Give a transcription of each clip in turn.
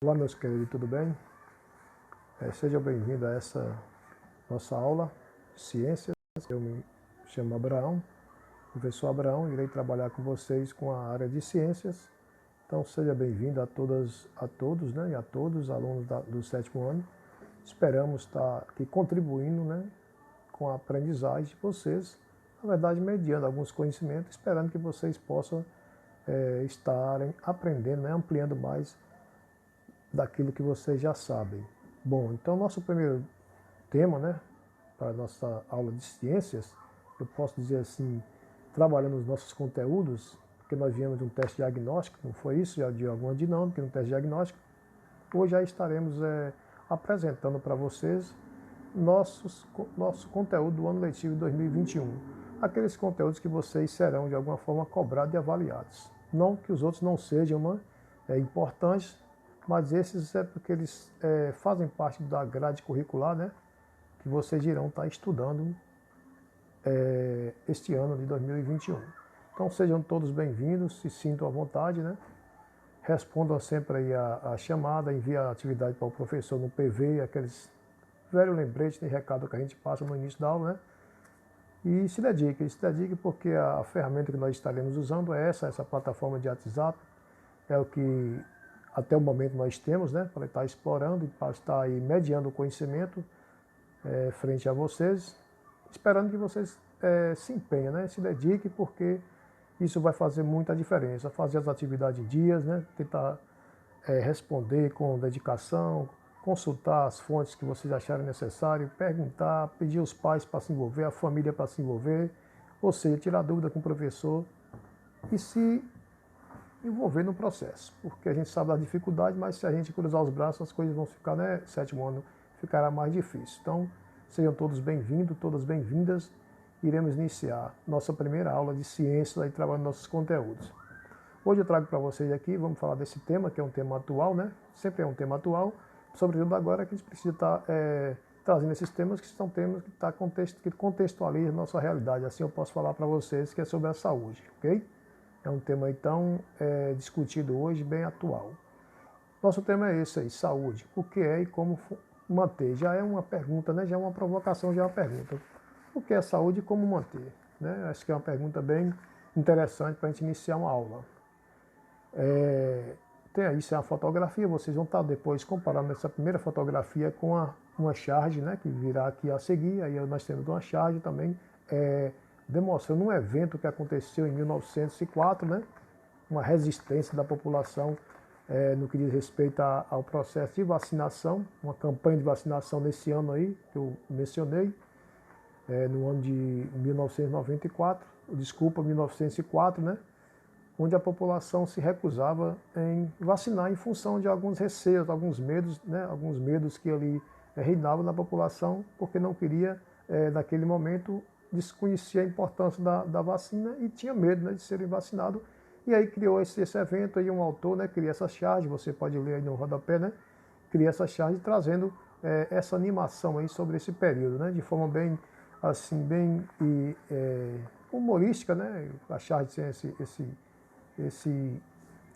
Olá, meus queridos, tudo bem? Seja bem-vindo a essa nossa aula de ciências. Eu me chamo Abraão, professor Abraão, irei trabalhar com vocês com a área de ciências. Então, seja bem-vindo a todas, a todos, né, e a todos os alunos do sétimo ano. Esperamos estar aqui contribuindo, né, com a aprendizagem de vocês, na verdade, mediando alguns conhecimentos, esperando que vocês possam estarem aprendendo, né, ampliando mais daquilo que vocês já sabem. Bom, então nosso primeiro tema, né, para a nossa aula de ciências, eu posso dizer assim, trabalhando os nossos conteúdos, porque nós viemos de um teste diagnóstico, não foi isso? Já de alguma dinâmica, um teste diagnóstico. Hoje já estaremos apresentando para vocês nosso conteúdo do ano letivo de 2021. Aqueles conteúdos que vocês serão de alguma forma cobrados e avaliados. Não que os outros não sejam importantes, mas esses é porque eles fazem parte da grade curricular, né, que vocês irão estar estudando este ano de 2021. Então sejam todos bem-vindos, se sintam à vontade, né? Respondam sempre aí a chamada, enviem a atividade para o professor no PV, aqueles velhos lembretes de recado que a gente passa no início da aula, né? E se dedique porque a ferramenta que nós estaremos usando é essa plataforma de WhatsApp, é o que até o momento nós temos, né, para estar explorando e para estar aí mediando o conhecimento frente a vocês, esperando que vocês se empenhem, né, se dediquem, porque isso vai fazer muita diferença. Fazer as atividades em dias, né, tentar responder com dedicação, consultar as fontes que vocês acharem necessário, perguntar, pedir aos pais para se envolver, a família para se envolver, ou seja, tirar dúvida com o professor e se envolver no processo, porque a gente sabe da dificuldade, mas se a gente cruzar os braços, as coisas vão ficar, né, sétimo ano ficará mais difícil. Então, sejam todos bem-vindos, todas bem-vindas. Iremos iniciar nossa primeira aula de ciências aí trabalhando nossos conteúdos. Hoje eu trago para vocês aqui, vamos falar desse tema, que é um tema atual, né? Sempre é um tema atual, sobretudo agora que a gente precisa estar trazendo esses temas que são temas que contextualizam a nossa realidade. Assim eu posso falar para vocês que é sobre a saúde, ok? É um tema, então, discutido hoje, bem atual. Nosso tema é esse aí, saúde. O que é e como manter? Já é uma pergunta, né? Já é uma provocação, já é uma pergunta. O que é saúde e como manter? Né? Acho que é uma pergunta bem interessante para a gente iniciar uma aula. Tem aí, isso é uma fotografia, vocês vão estar depois comparando essa primeira fotografia com uma charge, né? Que virá aqui a seguir. Aí nós temos uma charge também, demonstrando um evento que aconteceu em 1904, né? Uma resistência da população no que diz respeito ao processo de vacinação, uma campanha de vacinação nesse ano aí, que eu mencionei, no ano de 1994, desculpa, 1904, né? Onde a população se recusava em vacinar em função de alguns receios, alguns medos, né? Alguns medos que ali reinavam na população, porque não queria, naquele momento, desconhecia a importância da vacina e tinha medo, né, de serem vacinados. E aí criou esse evento, aí um autor, né, cria essa charge, você pode ler aí no rodapé, né, cria essa charge trazendo essa animação aí sobre esse período, né, de forma bem, assim, bem humorística, né, a charge tem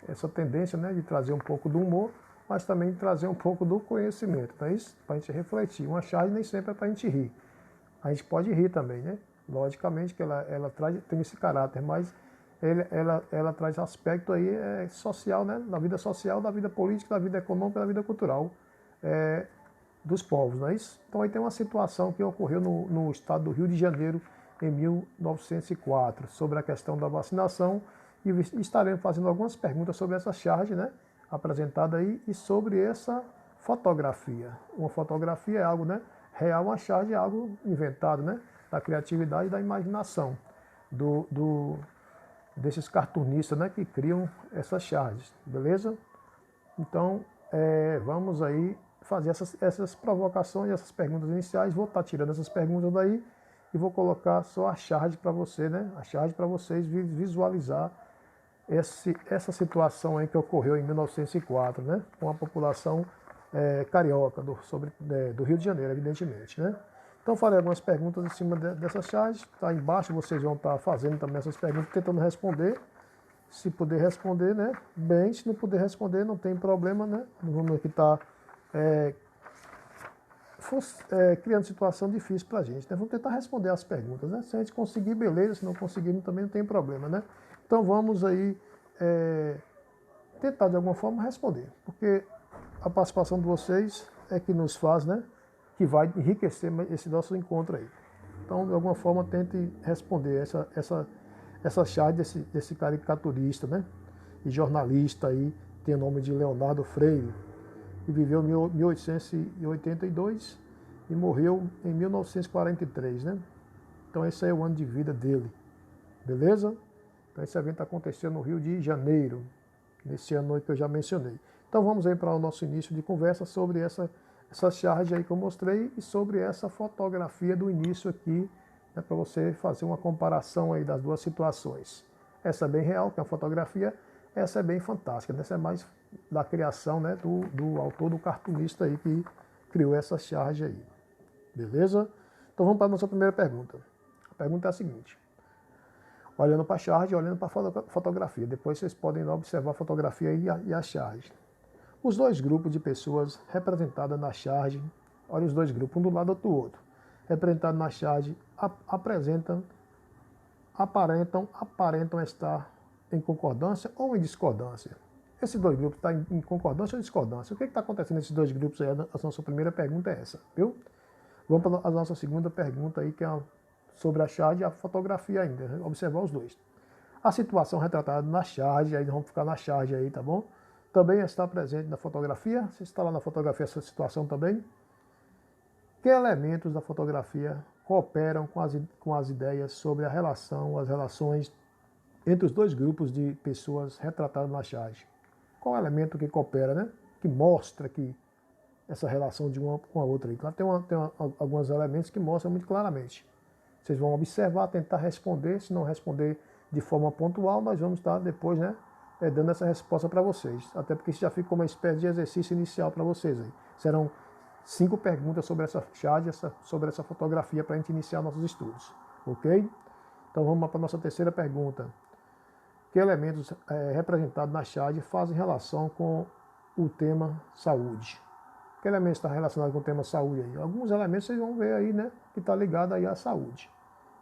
essa tendência, né, de trazer um pouco do humor, mas também de trazer um pouco do conhecimento, não é isso? Para a gente refletir. Uma charge nem sempre é para a gente rir. A gente pode rir também, né? Logicamente que ela tem esse caráter, mas ela traz aspecto aí social, né? Da vida social, da vida política, da vida econômica, da vida cultural dos povos, não é isso? Então aí tem uma situação que ocorreu no estado do Rio de Janeiro em 1904, sobre a questão da vacinação, e estaremos fazendo algumas perguntas sobre essa charge, né? Apresentada aí, e sobre essa fotografia. Uma fotografia é algo, né, real, uma charge é algo inventado, né, da criatividade e da imaginação desses cartunistas, né, que criam essas charges, beleza? Então, vamos aí fazer essas provocações, essas perguntas iniciais. Vou estar tirando essas perguntas daí e vou colocar só a charge para você, né, a charge para vocês visualizar essa situação aí que ocorreu em 1904, né, com a população carioca do Rio de Janeiro, evidentemente, né. Então farei algumas perguntas em cima dessas charges, tá embaixo vocês vão estar fazendo também essas perguntas, tentando responder, Se puder responder, né? Bem, se não puder responder, não tem problema, né? Não vamos aqui estar criando situação difícil para a gente, né? Vamos tentar responder as perguntas, né? Se a gente conseguir, beleza. Se não conseguir, também não tem problema, né? Então vamos aí tentar de alguma forma responder, porque a participação de vocês é que nos faz, né? Que vai enriquecer esse nosso encontro aí. Então, de alguma forma, tente responder essa charge desse caricaturista, né? E jornalista aí, tem o nome de Leonardo Freire, que viveu em 1882 e morreu em 1943, né? Então, esse aí é o ano de vida dele, beleza? Então, esse evento aconteceu no Rio de Janeiro, nesse ano aí que eu já mencionei. Então, vamos aí para o nosso início de conversa sobre essa charge aí que eu mostrei e sobre essa fotografia do início aqui, né, para você fazer uma comparação aí das duas situações. Essa é bem real, que é uma fotografia, essa é bem fantástica, né? Essa é mais da criação, né, do autor, do cartunista aí que criou essa charge aí. Beleza? Então vamos para a nossa primeira pergunta. A pergunta é a seguinte: olhando para a charge, olhando para a fotografia. Depois vocês podem observar a fotografia e a charge. Os dois grupos de pessoas representadas na charge, olha os dois grupos, um do lado do outro, representados na charge, aparentam estar em concordância ou em discordância. Esses dois grupos estão em concordância ou discordância? O que está acontecendo nesses dois grupos aí? A nossa primeira pergunta é essa, viu? Vamos para a nossa segunda pergunta aí, que é sobre a charge e a fotografia ainda, né? Observar os dois. A situação retratada na charge, aí vamos ficar na charge aí, tá bom? Também está presente na fotografia. Você está lá na fotografia essa situação também? Que elementos da fotografia cooperam com as ideias sobre as relações entre os dois grupos de pessoas retratadas na charge? Qual é o elemento que coopera, né? Que mostra que essa relação de uma com a outra aí? Claro, tem alguns elementos que mostram muito claramente. Vocês vão observar, tentar responder. Se não responder de forma pontual, nós vamos estar depois, né, dando essa resposta para vocês. Até porque isso já fica como uma espécie de exercício inicial para vocês aí. Serão 5 perguntas sobre essa charge, sobre essa fotografia, para a gente iniciar nossos estudos. Ok? Então vamos para a nossa terceira pergunta. Que elementos representados na charge fazem relação com o tema saúde? Que elementos está relacionado com o tema saúde aí? Alguns elementos vocês vão ver aí, né, que está ligado aí à saúde,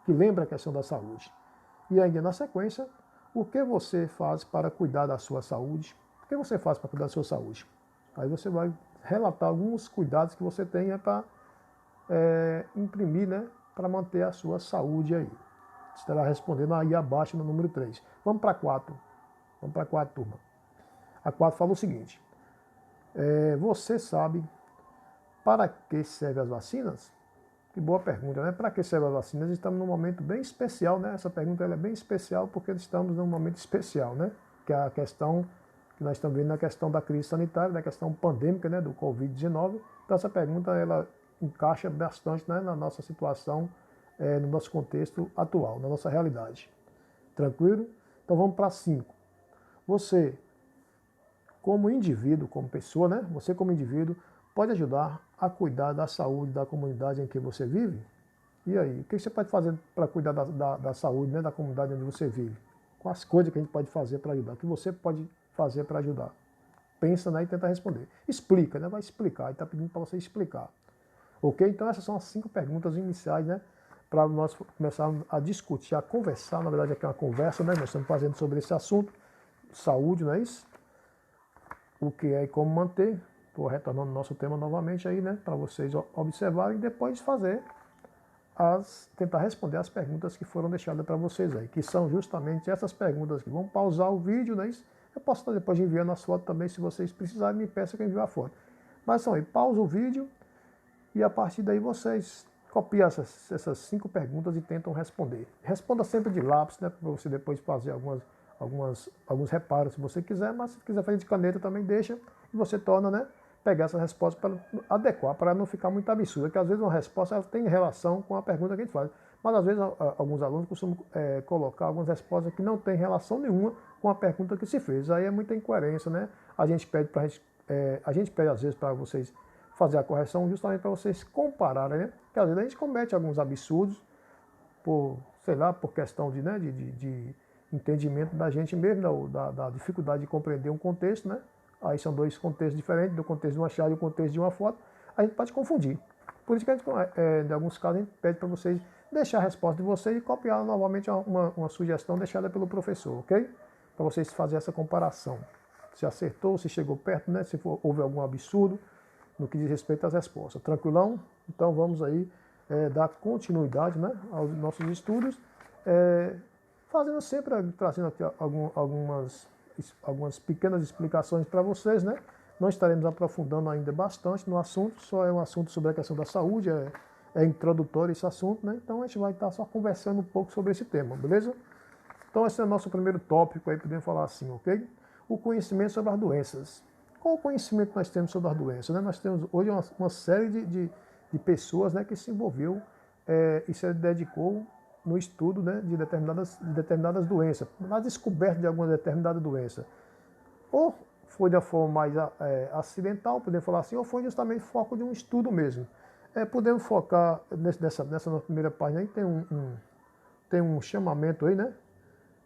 que lembra a questão da saúde. E ainda na sequência, o que você faz para cuidar da sua saúde? O que você faz para cuidar da sua saúde? Aí você vai relatar alguns cuidados que você tenha para imprimir, né, para manter a sua saúde aí. Você estará respondendo aí abaixo no número 3. Vamos para a 4. Vamos para a 4, turma. A 4 fala o seguinte: você sabe para que servem as vacinas? Que boa pergunta, né? Para que servem as vacinas? Estamos num momento bem especial, né? Essa pergunta ela é bem especial porque estamos num momento especial, né? Que é a questão que nós estamos vendo na questão da crise sanitária, da questão pandêmica, né? Do Covid-19. Então essa pergunta ela encaixa bastante, né, na nossa situação, no nosso contexto atual, na nossa realidade. Tranquilo? Então vamos para 5. Você, como indivíduo, como pessoa, né? Você como indivíduo pode ajudar a cuidar da saúde da comunidade em que você vive? E aí, o que você pode fazer para cuidar da saúde, né, da comunidade onde você vive? Quais coisas que a gente pode fazer para ajudar? O que você pode fazer para ajudar? Pensa, né, e tenta responder. Explica, né? Vai explicar. Ele está pedindo para você explicar. Ok? Então essas são as 5 perguntas iniciais, né? Para nós começarmos a discutir, a conversar. Na verdade, aqui é uma conversa, né? Nós estamos fazendo sobre esse assunto. Saúde, não é isso? O que é e como manter. Estou retornando ao nosso tema novamente aí, né? Para vocês observarem e depois tentar responder as perguntas que foram deixadas para vocês aí, que são justamente essas perguntas que vão pausar o vídeo, né? Eu posso estar depois enviando as fotos também, se vocês precisarem, me peçam que eu envie a foto. Mas são aí, pausa o vídeo e a partir daí vocês copiam essas 5 perguntas e tentam responder. Responda sempre de lápis, né? Para você depois fazer alguns reparos se você quiser, mas se quiser fazer de caneta também deixa e você torna, né? Pegar essa resposta para adequar, para não ficar muito absurda, que às vezes uma resposta ela tem relação com a pergunta que a gente faz. Mas às vezes alguns alunos costumam colocar algumas respostas que não têm relação nenhuma com a pergunta que se fez. Aí é muita incoerência, né? A gente pede às vezes para vocês fazer a correção justamente para vocês compararem, né? Porque às vezes a gente comete alguns absurdos por, sei lá, por questão de entendimento da gente mesmo, da dificuldade de compreender um contexto, né? Aí são dois contextos diferentes, do contexto de uma chave e do contexto de uma foto, a gente pode confundir. Por isso que, em alguns casos, a gente pede para vocês deixar a resposta de vocês e copiar novamente uma sugestão deixada pelo professor, ok? Para vocês fazerem essa comparação. Se acertou, se chegou perto, né? Se houve algum absurdo no que diz respeito às respostas. Tranquilão? Então vamos aí dar continuidade, né, aos nossos estudos, fazendo sempre, trazendo aqui algumas pequenas explicações para vocês, né? Não estaremos aprofundando ainda bastante no assunto, só é um assunto sobre a questão da saúde, é introdutório esse assunto, né? Então a gente vai estar só conversando um pouco sobre esse tema, beleza? Então esse é o nosso primeiro tópico aí, podemos falar assim, ok? O conhecimento sobre as doenças. Qual o conhecimento que nós temos sobre as doenças, né? Nós temos hoje uma série de pessoas, né, que se envolveu e se dedicou no estudo, né, de determinadas doenças, na descoberta de alguma determinada doença. Ou foi de uma forma mais acidental, podemos falar assim, ou foi justamente foco de um estudo mesmo. Podemos focar nessa nossa primeira página aí, tem um chamamento aí, né,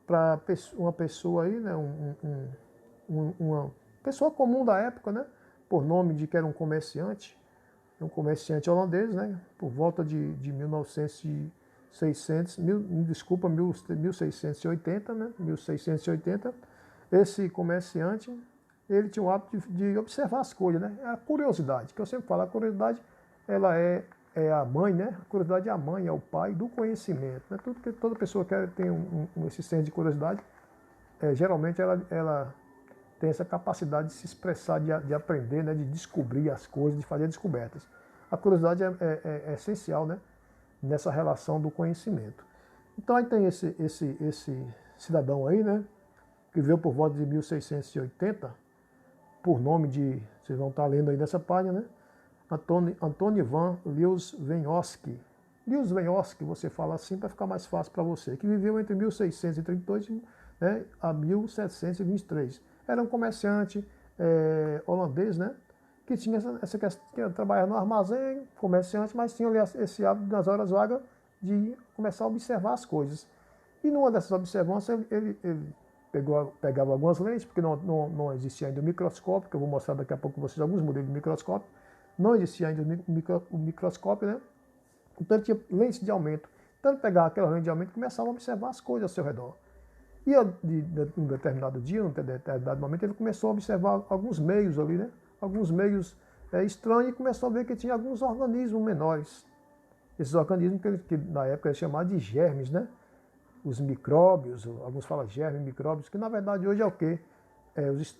para uma pessoa aí, né, uma pessoa comum da época, né, por nome de que era um comerciante holandês, né, por volta de 1680, né, 1680, esse comerciante, ele tinha o hábito de observar as coisas, né, a curiosidade, que eu sempre falo, a curiosidade, ela é a mãe, né, a curiosidade é a mãe, é o pai do conhecimento, né, tudo que toda pessoa quer tem esse senso de curiosidade, geralmente ela tem essa capacidade de se expressar, de aprender, né, de descobrir as coisas, de fazer descobertas. A curiosidade é essencial, né, nessa relação do conhecimento. Então aí tem esse cidadão aí, né, que veio por volta de 1680, por nome de, vocês vão estar lendo aí nessa página, né, Antônio Ivan Liuszwenowski. Liuszwenowski, você fala assim para ficar mais fácil para você, que viveu entre 1632 né, a 1723. Era um comerciante holandês, né, que tinha essa questão, que trabalhava no armazém, comerciante, mas tinha ali esse hábito nas horas vagas de começar a observar as coisas. E numa dessas observâncias ele pegava algumas lentes, porque não existia ainda o microscópio, que eu vou mostrar daqui a pouco para vocês alguns modelos de microscópio, não existia ainda o microscópio, né? Então ele tinha lentes de aumento. Então ele pegava aquela lente de aumento e começava a observar as coisas ao seu redor. E um determinado dia, um determinado momento, ele começou a observar alguns meios ali, né? Alguns meios estranhos, e começou a ver que tinha alguns organismos menores. Esses organismos que na época eles chamavam de germes, né? Os micróbios, alguns falam germes, micróbios, que na verdade hoje é o quê?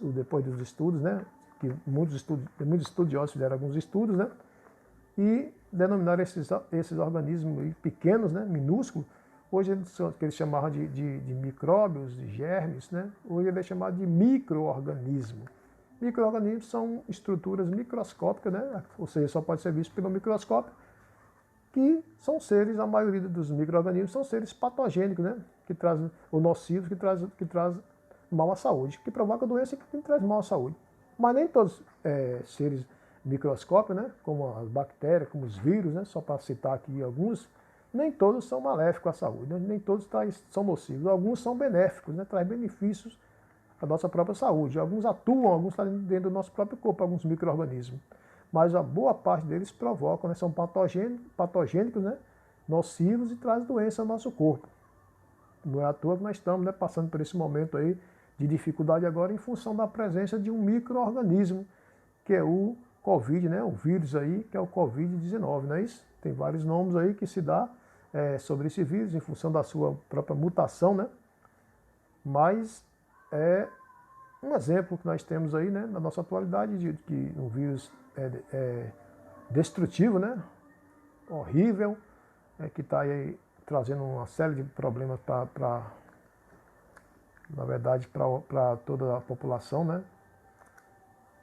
Depois dos estudos, né? Que muitos estudiosos fizeram alguns estudos, né? E denominaram esses organismos pequenos, né? Minúsculos. Hoje que eles chamavam de micróbios, de germes, né? Hoje ele é chamado de micro-organismo. Micro-organismos são estruturas microscópicas, né? Ou seja, só pode ser visto pelo microscópio, que são seres, a maioria dos micro-organismos são seres patogênicos, né? Que trazem, ou nocivos, que traz mal à saúde, que provoca doença e que traz mal à saúde. Mas nem todos seres microscópicos, né? Como as bactérias, como os vírus, né? Só para citar aqui alguns, nem todos são maléficos à saúde, né? Nem todos são nocivos. Alguns são benéficos, né? Traz benefícios à nossa própria saúde. Alguns atuam, alguns estão dentro do nosso próprio corpo, alguns micro-organismos. Mas a boa parte deles provocam, né? São patogênicos, né? Nocivos e trazem doença ao nosso corpo. Não é à toa que nós estamos, né, passando por esse momento aí de dificuldade agora em função da presença de um micro-organismo, que é o Covid, né? O vírus aí, que é o Covid-19, não é isso? Tem vários nomes aí que se dá sobre esse vírus em função da sua própria mutação, né? Mas é um exemplo que nós temos aí, né, na nossa atualidade, de que um vírus destrutivo, né, horrível, que está aí trazendo uma série de problemas na verdade, para toda a população, né,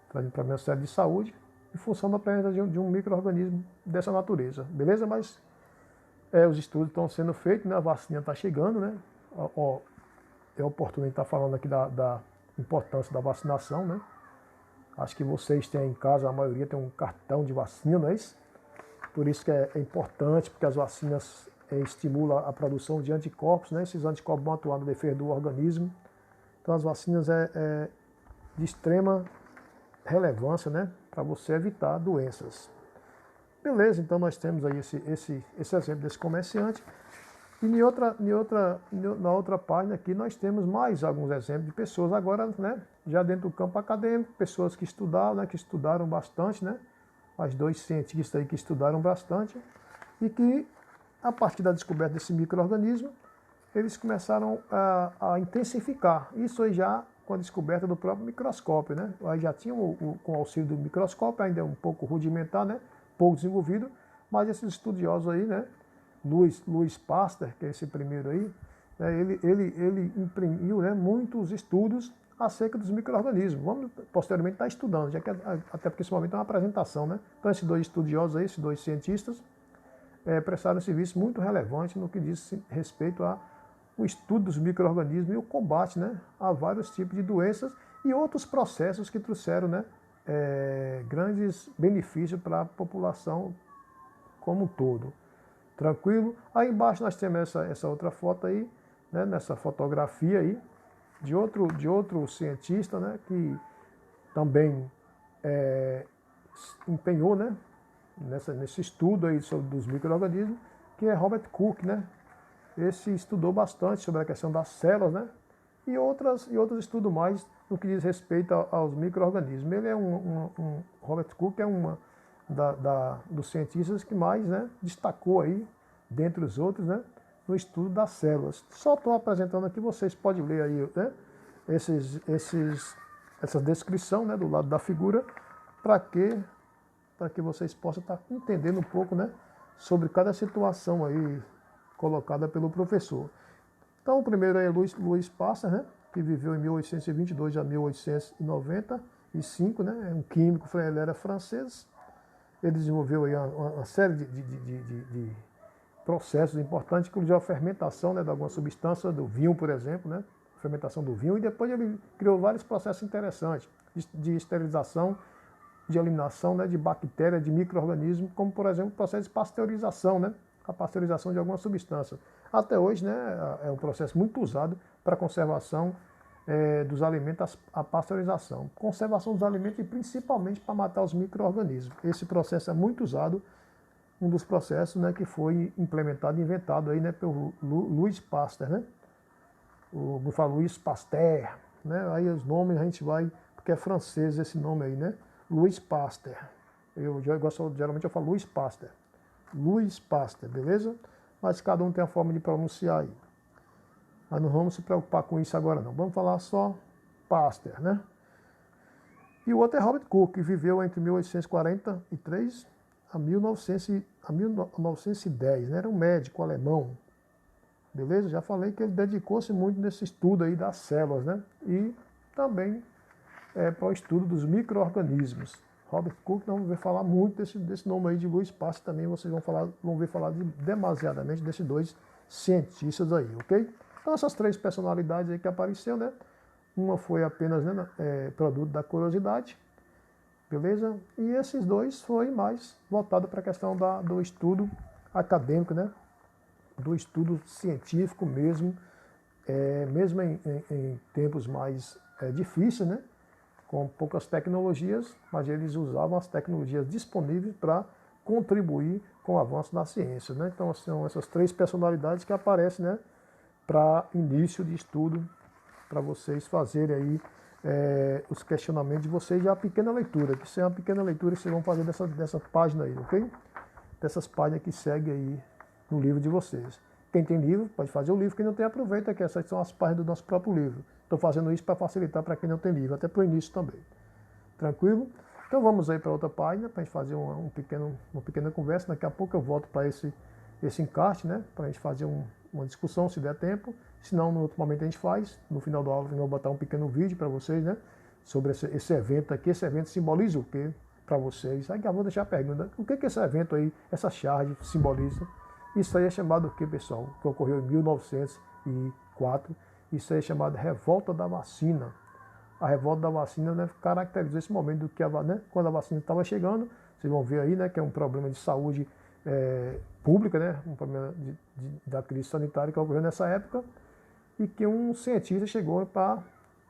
trazendo problemas sérios de saúde, em função da presença de um micro-organismo dessa natureza, beleza? Mas os estudos estão sendo feitos, né, a vacina está chegando, né, é oportuno a gente estar falando aqui da importância da vacinação, né? Acho que vocês têm em casa, a maioria tem um cartão de vacina, não é isso? Por isso que é importante, porque as vacinas estimula a produção de anticorpos, né? Esses anticorpos vão atuar na defesa do organismo. Então as vacinas é de extrema relevância, né? Para você evitar doenças. Beleza, então nós temos aí esse exemplo desse comerciante. E na outra página aqui nós temos mais alguns exemplos de pessoas agora, né, já dentro do campo acadêmico, pessoas que estudaram, né, que estudaram bastante, né, mais dois cientistas aí que estudaram bastante e que, a partir da descoberta desse micro-organismo, eles começaram a intensificar. Isso aí já com a descoberta do próprio microscópio, né, aí já tinha com o auxílio do microscópio, ainda é um pouco rudimentar, né, pouco desenvolvido, mas esses estudiosos aí, né, Louis Pasteur, que é esse primeiro aí, né, ele imprimiu, né, muitos estudos acerca dos micro-organismos. Vamos posteriormente estar estudando, já que até porque esse momento é uma apresentação, né? Então esses dois estudiosos aí, esses dois cientistas, prestaram um serviço muito relevante no que diz respeito ao estudo dos micro-organismos e o combate, né, a vários tipos de doenças e outros processos que trouxeram, né, grandes benefícios para a população como um todo. Tranquilo? Aí embaixo nós temos essa outra foto aí, né, nessa fotografia aí, de outro cientista, né, que também empenhou, né, nesse estudo aí dos micro-organismos, que é Robert Koch, né? Esse estudou bastante sobre a questão das células, né? E outros estudos mais no que diz respeito aos micro-organismos. Ele é Robert Koch é dos cientistas que mais, né, destacou aí, dentre os outros, né, no estudo das células. Só estou apresentando aqui, vocês podem ler aí, né, essa descrição, né, do lado da figura, para que vocês possam estar entendendo um pouco, né, sobre cada situação aí colocada pelo professor. Então, o primeiro é Louis Pasteur, né, que viveu em 1822 a 1895, né, é um químico, ele era francês. Ele desenvolveu aí uma série de processos importantes, inclusive a fermentação, né, de alguma substância, do vinho, por exemplo, né, a fermentação do vinho, e depois ele criou vários processos interessantes de esterilização, de eliminação, né, de bactérias, de micro-organismos, como, por exemplo, o processo de pasteurização, né, a pasteurização de alguma substância. Até hoje, né, é um processo muito usado para a conservação dos alimentos, a pasteurização. Conservação dos alimentos e principalmente para matar os micro-organismos. Esse processo é muito usado, um dos processos, né, que foi implementado e inventado aí, né, pelo Louis Pasteur, né? Vou falar Louis Pasteur, né? Aí os nomes a gente vai, porque é francês esse nome aí, né? Louis Pasteur. Geralmente eu falo Louis Pasteur. Louis Pasteur, beleza? Mas cada um tem a forma de pronunciar aí. Mas não vamos se preocupar com isso agora não. Vamos falar só Pasteur, né? E o outro é Robert Koch, que viveu entre 1843 a 1910, né? Era um médico alemão. Beleza? Já falei que ele dedicou-se muito nesse estudo aí das células, né? E também para o estudo dos micro-organismos. Robert Koch, não vamos ver falar muito desse nome aí de Louis Pasteur também, vocês vão ver falar demasiadamente desses dois cientistas aí, ok? Então essas três personalidades aí que apareceu, né? Uma foi apenas, né, produto da curiosidade, beleza? E esses dois foi mais voltado para a questão do estudo acadêmico, né? Do estudo científico mesmo, mesmo em tempos mais difíceis, né? Com poucas tecnologias, mas eles usavam as tecnologias disponíveis para contribuir com o avanço da ciência, né? Então são essas três personalidades que aparecem, né, para início de estudo, para vocês fazerem aí os questionamentos de vocês e a pequena leitura, que isso é uma pequena leitura que vocês vão fazer dessa página aí, ok? Dessas páginas que seguem aí no livro de vocês. Quem tem livro, pode fazer o livro, quem não tem, aproveita, que essas são as páginas do nosso próprio livro. Estou fazendo isso para facilitar para quem não tem livro, até para o início também. Tranquilo? Então vamos aí para outra página, para a gente fazer uma pequena conversa. Daqui a pouco eu volto para esse encarte, né? Para a gente fazer uma discussão, se der tempo. Se não, no outro momento a gente faz. No final da aula eu vou botar um pequeno vídeo para vocês, né? Sobre esse evento aqui. Esse evento simboliza o quê para vocês? Aí eu vou deixar a pergunta. O que esse evento aí, essa charge simboliza? Isso aí é chamado o quê, pessoal? Que ocorreu em 1904. Isso aí é chamado Revolta da Vacina. A revolta da vacina, né, caracterizou esse momento do que né, quando a vacina estava chegando. Vocês vão ver aí, né, que é um problema de saúde pública, né? Um problema da crise sanitária que ocorreu nessa época e que um cientista chegou para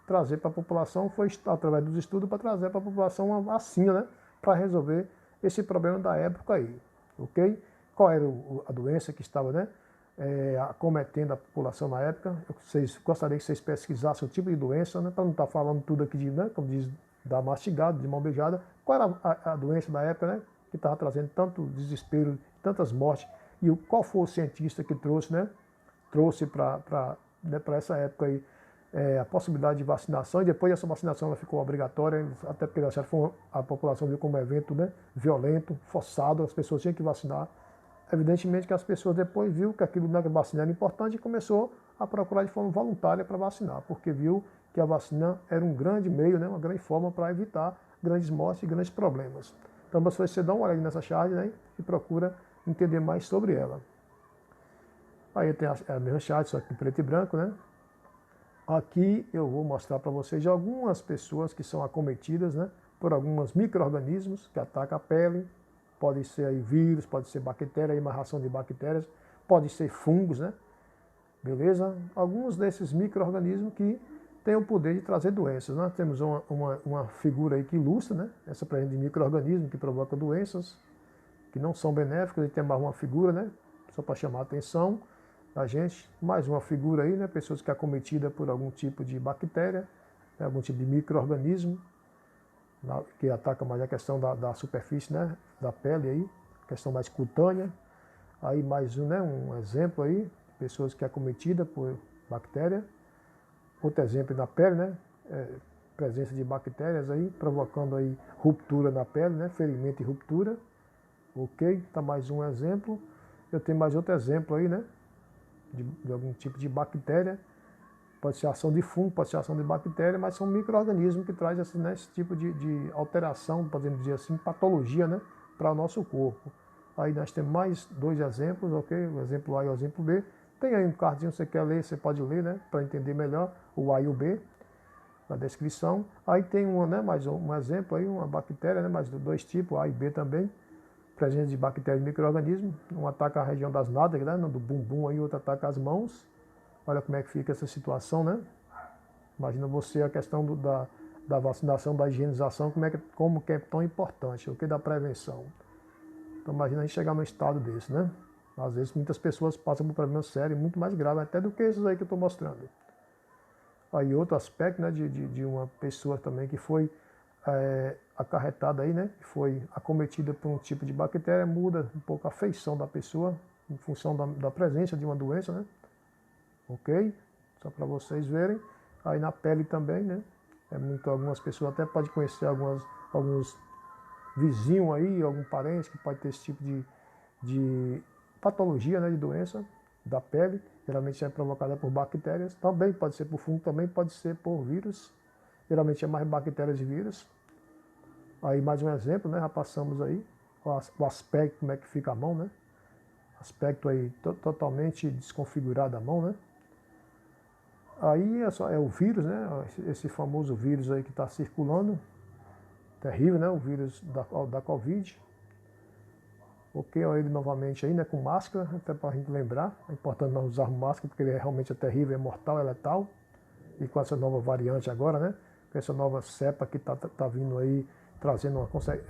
trazer para a população, foi através dos estudos para trazer para a população uma vacina, né? Para resolver esse problema da época aí, ok? Qual era a doença que estava, né? Acometendo a população na época? Gostaria que vocês pesquisassem o tipo de doença, né? Para não estar falando tudo aqui de, né? Como diz, da mastigada, de mão beijada. Qual era a doença da época, né? Que estava trazendo tanto desespero, tantas mortes, e qual foi o cientista que trouxe, né? Trouxe para essa época aí a possibilidade de vacinação, e depois essa vacinação ela ficou obrigatória, até porque a população viu como um evento, né? Violento, forçado, as pessoas tinham que vacinar. Evidentemente que as pessoas depois viu que aquilo da vacina era importante e começou a procurar de forma voluntária para vacinar, porque viu que a vacina era um grande meio, né? Uma grande forma para evitar grandes mortes e grandes problemas. Então você dá uma olhada nessa charge, né? E procura entender mais sobre ela. Aí tem a mesma charge, só que em preto e branco, né? Aqui eu vou mostrar para vocês algumas pessoas que são acometidas, né, por alguns micro-organismos que atacam a pele. Pode ser aí vírus, pode ser bactéria, aí uma ração de bactérias, pode ser fungos, né? Beleza? Alguns desses micro-organismos que têm o poder de trazer doenças. Nós temos uma figura aí que ilustra, né, essa presença de micro-organismos que provocam doenças que não são benéficas. E tem mais uma figura, né, só para chamar a atenção da gente, mais uma figura aí, né? Pessoas que é acometida por algum tipo de bactéria, né? Algum tipo de micro-organismo, que ataca mais a questão da superfície, né? Da pele aí, questão mais cutânea. Aí mais um, né? Um exemplo aí, pessoas que é acometida por bactéria. Outro exemplo na pele, né? Presença de bactérias aí, provocando aí ruptura na pele, né? Ferimento e ruptura. Ok? Tá mais um exemplo. Eu tenho mais outro exemplo aí, né? De algum tipo de bactéria, pode ser ação de fungo, pode ser ação de bactéria, mas são micro-organismos que trazem esse tipo de alteração, podemos dizer assim, patologia, né, para o nosso corpo. Aí nós temos mais dois exemplos, ok? O exemplo A e o exemplo B. Tem aí um cardzinho, você quer ler, você pode ler, né, para entender melhor o A e o B na descrição. Aí tem né, mais um exemplo aí, uma bactéria, né, mais dois tipos, A e B também. Presença de bactérias e micro-organismos. Um ataca a região das nádegas, né, do bumbum, aí, outro ataca as mãos. Olha como é que fica essa situação, né? Imagina você a questão da vacinação, da higienização, como que é tão importante, o que da prevenção. Então imagina a gente chegar num estado desse, né? Às vezes muitas pessoas passam por problemas sérios, muito mais graves até do que esses aí que eu estou mostrando. Aí outro aspecto, né, de uma pessoa também que foi acarretada aí, né, que foi acometida por um tipo de bactéria, muda um pouco a feição da pessoa em função da presença de uma doença, né? Ok? Só para vocês verem. Aí na pele também, né? Algumas pessoas até podem conhecer alguns vizinhos aí, algum parente que pode ter esse tipo de patologia, né, de doença da pele. Geralmente é provocada por bactérias. Também pode ser por fungo, também pode ser por vírus. Geralmente é mais bactérias e vírus. Aí mais um exemplo, né? Já passamos aí o aspecto, como é que fica a mão, né? Aspecto aí totalmente desconfigurado a mão, né? Aí é o vírus, né? Esse famoso vírus aí que está circulando. Terrível, né? O vírus da Covid. Ok, olha ele novamente aí, né? Com máscara, até para a gente lembrar. É importante nós usarmos máscara, porque ele realmente é terrível, é mortal, é letal. E com essa nova variante agora, né? Com essa nova cepa que tá vindo aí, trazendo uma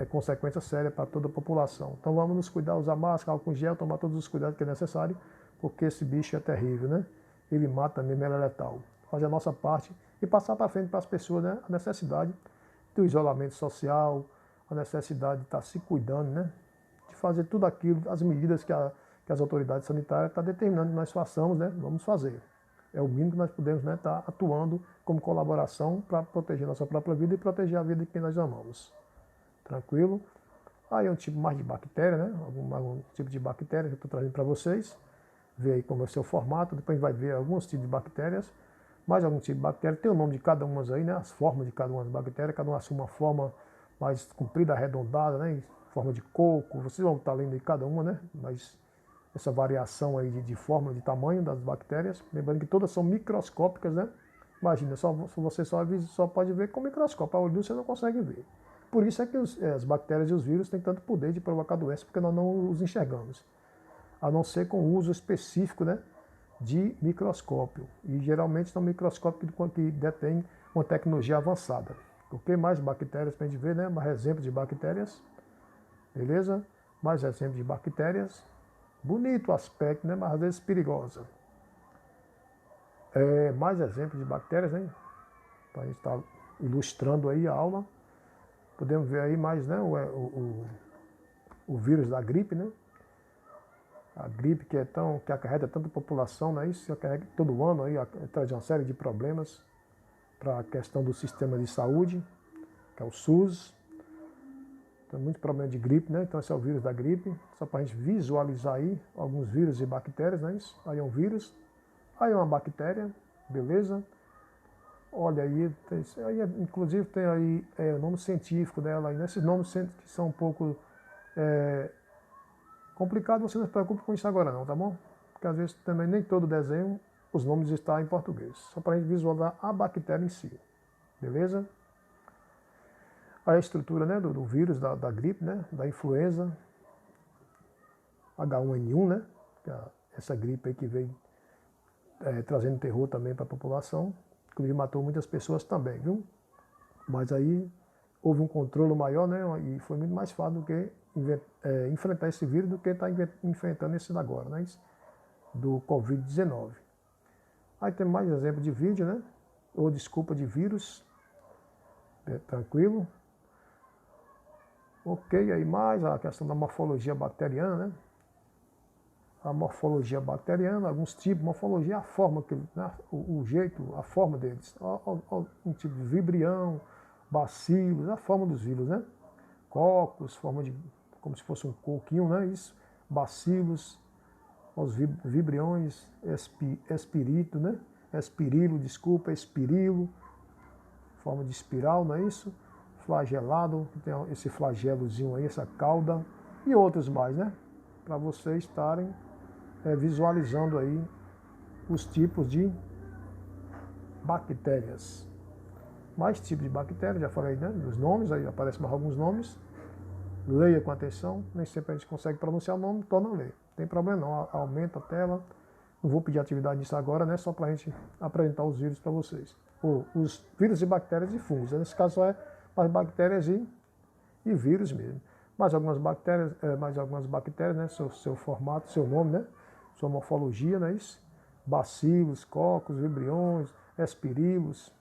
consequência séria para toda a população. Então vamos nos cuidar, usar máscara, álcool em gel, tomar todos os cuidados que é necessário, porque esse bicho é terrível, né? Ele mata mesmo, ele é letal. Fazer a nossa parte e passar para frente para as pessoas, né, a necessidade do isolamento social, a necessidade de estar se cuidando, né? De fazer tudo aquilo, as medidas que as autoridades sanitárias estão determinando que nós façamos, né? Vamos fazer. É o mínimo que nós podemos, né, estar atuando como colaboração para proteger nossa própria vida e proteger a vida de quem nós amamos. Tranquilo? Aí é um tipo mais de bactéria, né? Algum tipo de bactéria que eu estou trazendo para vocês. Ver aí como é o seu formato. Depois vai ver alguns tipos de bactérias. Mais algum tipo de bactéria. Tem o nome de cada uma aí, né? As formas de cada uma das bactérias. Cada uma assume uma forma mais comprida, arredondada, né? Em forma de coco. Vocês vão estar lendo aí cada uma, né? Mas essa variação aí de forma, de tamanho das bactérias. Lembrando que todas são microscópicas, né? Imagina, você só pode ver com microscópio. A olho nu você não consegue ver. por isso é que as bactérias e os vírus têm tanto poder de provocar doença, porque nós não os enxergamos. A não ser com uso específico, né, de microscópio. E geralmente são microscópios que detêm uma tecnologia avançada. O que mais bactérias para a gente ver, né? Mais exemplos de bactérias. Beleza? Mais exemplos de bactérias. Bonito o aspecto, né? Mas às vezes perigosa. Mais exemplos de bactérias, né? Para a gente estar ilustrando aí a aula. Podemos ver aí mais, né? O vírus da gripe, né? A gripe que acarreta tanta população, né? Isso acarreta todo ano aí, traz uma série de problemas para a questão do sistema de saúde, que é o SUS. Tem muito problema de gripe, né? Então esse é o vírus da gripe. Só para a gente visualizar aí alguns vírus e bactérias, né? Isso aí é um vírus, aí é uma bactéria, beleza? Olha aí, inclusive tem aí o nome científico dela, aí, né? Esses nomes que são um pouco complicados, você não se preocupe com isso agora não, tá bom? Porque às vezes também nem todo desenho, os nomes estão em português. Só para a gente visualizar a bactéria em si, beleza? A estrutura, né, do vírus da gripe, né, da influenza, H1N1, né, que é essa gripe aí que veio trazendo terror também para a população, inclusive matou muitas pessoas também, viu? Mas aí houve um controle maior, né, e foi muito mais fácil do que enfrentar esse vírus do que estar enfrentando esse agora, né, do Covid-19. Aí tem mais exemplo de vídeo, né, ou desculpa de vírus, tranquilo. Ok, aí mais a questão da morfologia bacteriana, né? A morfologia bacteriana, alguns tipos, morfologia, a forma, né? o jeito, a forma deles. Um tipo de vibrião, bacilos, a forma dos vírus, né? Cocos, forma de, como se fosse um coquinho, né? Isso, bacilos, os vibriões, espirito, né? Espirilo, desculpa, espirilo, forma de espiral, não é isso? Flagelado, tem esse flagelozinho aí, essa cauda, e outros mais, né? Para vocês estarem visualizando aí os tipos de bactérias. Mais tipos de bactérias, já falei, né? Dos nomes, aí aparecem mais alguns nomes. Leia com atenção, nem sempre a gente consegue pronunciar o nome, torna a ler. Não tem problema não, aumenta a tela. Não vou pedir atividade nisso agora, né? Só para a gente apresentar os vírus para vocês. Os vírus e bactérias e fungos. Nesse caso só mais bactérias e vírus mesmo. Mais algumas bactérias, né? Seu formato, seu nome, né? Sua morfologia, né? Isso? Bacilos, cocos, vibriões, espirilos.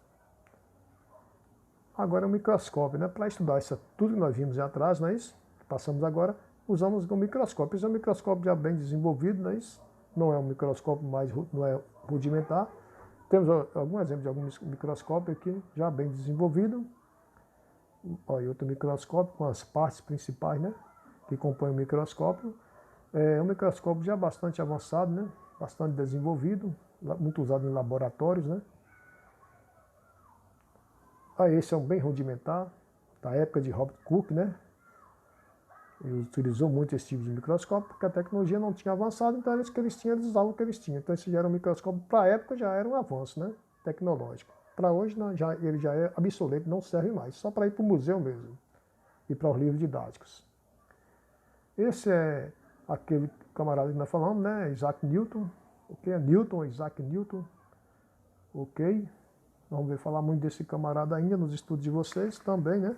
Agora o microscópio, né? Para estudar tudo que nós vimos atrás, não é isso? Passamos agora, usamos o microscópio. Esse é um microscópio já bem desenvolvido, não é isso? Não é um microscópio mais, não é rudimentar. Temos algum exemplo de algum microscópio aqui já bem desenvolvido. Olha, outro microscópio com as partes principais, né, que compõem o microscópio. É um microscópio já bastante avançado, né, bastante desenvolvido, muito usado em laboratórios, né. Esse é um bem rudimentar, da época de Robert Koch, né. Ele utilizou muito esse tipo de microscópio, porque a tecnologia não tinha avançado, então eles usavam o que eles tinham. Então esse já era um microscópio, para a época já era um avanço, né, tecnológico. Para hoje não, ele já é obsoleto, não serve mais, só para ir para o museu mesmo e para os livros didáticos. Esse é aquele camarada que nós falamos, né, Isaac Newton. O que é Newton, Isaac Newton? Ok, vamos ver, falar muito desse camarada ainda nos estudos de vocês também, né?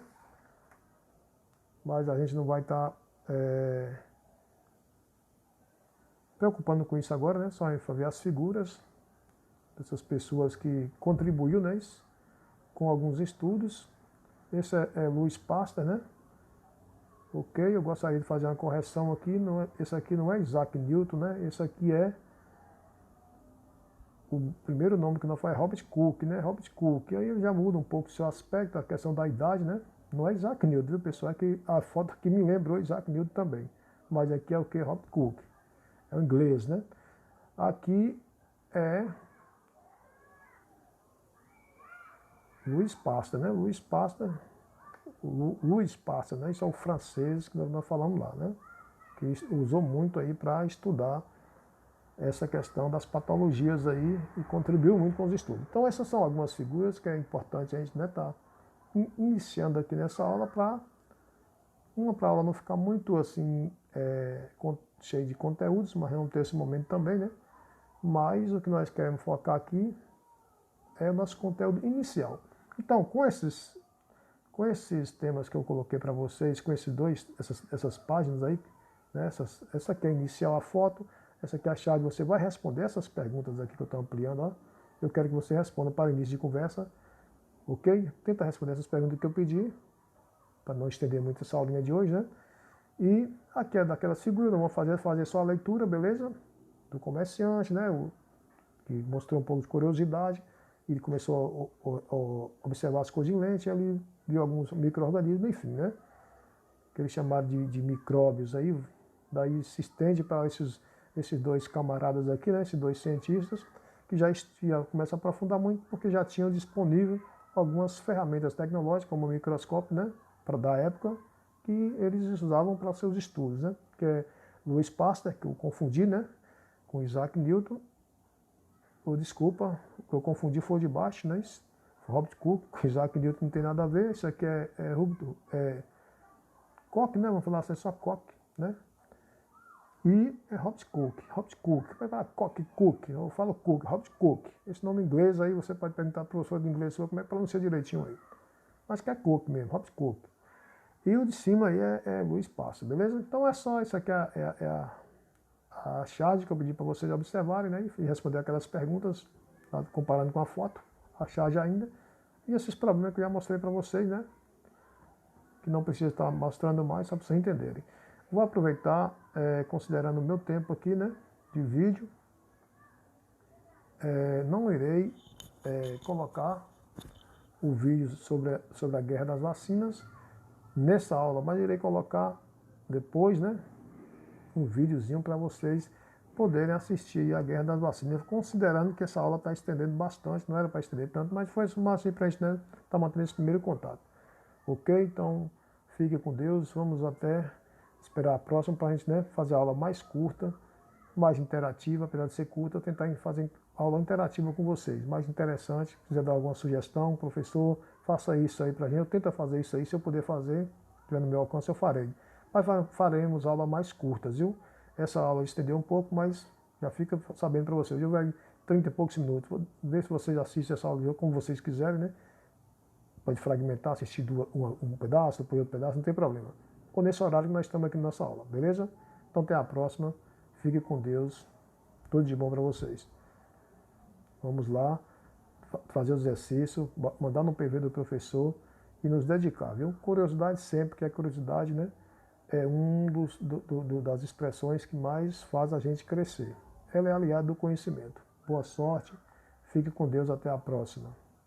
Mas a gente não vai estar preocupando com isso agora, né? Só ver as figuras dessas pessoas que contribuíram, né, com alguns estudos. Esse é Louis Pasteur, né? Ok, eu gostaria de fazer uma correção aqui. Esse aqui não é Isaac Newton, né? Esse aqui é o primeiro nome que não foi Robert Koch, né? Robert Koch. Aí ele já muda um pouco o seu aspecto, a questão da idade, né? Não é Isaac Newton, viu, pessoal? É que a foto aqui me lembrou Isaac Newton também. Mas aqui é o que? Robert Koch. É o inglês, né? Aqui é Louis Pasteur, né? Louis Pasteur, né? Isso é o francês que nós falamos lá, né? Que usou muito aí para estudar essa questão das patologias aí e contribuiu muito com os estudos. Então essas são algumas figuras que é importante a gente, né, tá iniciando aqui nessa aula para Uma para a aula não ficar muito assim, cheio de conteúdos, mas não ter esse momento também, né? Mas o que nós queremos focar aqui é o nosso conteúdo inicial. Então, com esses temas que eu coloquei para vocês, com essas páginas aí, né? Essa aqui é inicial, a foto, essa aqui é a chave, você vai responder essas perguntas aqui que eu estou ampliando, ó. Eu quero que você responda para início de conversa, ok? Tenta responder essas perguntas que eu pedi, para não estender muito essa aulinha de hoje, né? E aqui é daquela figura, vamos fazer só a leitura, beleza? Do comerciante, né? Que mostrou um pouco de curiosidade. Ele começou a observar as coisas em lente, ele viu alguns micro-organismos, enfim, né? Que eles chamaram de micróbios aí. Daí se estende para esses dois camaradas aqui, né? Esses dois cientistas, que já começam a aprofundar muito, porque já tinham disponível algumas ferramentas tecnológicas, como o microscópio, né? Da época, que eles usavam para seus estudos, né? Que é Louis Pasteur, que eu confundi, né? Com Isaac Newton. Ou desculpa, o que eu confundi foi de baixo, né? Robert Cook, com Isaac Newton não tem nada a ver. Isso aqui Koch, né? Vamos falar assim, só Koch, né? E é Robert Cook. Vai falar Cook, eu falo Cook, Robert Cook. Esse nome inglês aí, você pode perguntar para o professor de inglês como é que pronuncia direitinho aí. Mas que é Cook mesmo, Robert Cook. E o de cima aí é Luiz Pasteur, beleza? Então é só, isso aqui a charge que eu pedi para vocês observarem, né? E responder aquelas perguntas, comparando com a foto, a charge ainda. E esses problemas que eu já mostrei para vocês, né? Que não precisa estar mostrando mais, só para vocês entenderem. Vou aproveitar, considerando o meu tempo aqui, né? De vídeo. Não irei colocar o vídeo sobre a guerra das vacinas nessa aula, mas irei colocar depois, né? Um videozinho para vocês poderem assistir a guerra das vacinas, considerando que essa aula está estendendo bastante, não era para estender tanto, mas foi assim para a gente, né, tá mantendo esse primeiro contato. Ok? Então, fique com Deus, vamos até esperar a próxima para a gente, né, fazer a aula mais curta, mais interativa, apesar de ser curta, tentar fazer aula interativa com vocês, mais interessante. Se quiser dar alguma sugestão, professor, faça isso aí para a gente, eu tento fazer isso aí, se eu puder fazer, tiver no meu alcance, eu farei. Mas faremos aulas mais curtas, viu? Essa aula estendeu um pouco, mas já fica sabendo para vocês. Eu vai 30 e poucos minutos. Vou ver se vocês assistem essa aula como vocês quiserem, né? Pode fragmentar, assistir um pedaço, depois outro pedaço, não tem problema. Com esse horário que nós estamos aqui na nossa aula, beleza? Então até a próxima. Fique com Deus. Tudo de bom para vocês. Vamos lá fazer o exercício, mandar no PV do professor e nos dedicar, viu? Curiosidade sempre, que é curiosidade, né? É das expressões que mais faz a gente crescer. Ela é aliada do conhecimento. Boa sorte, fique com Deus, até a próxima.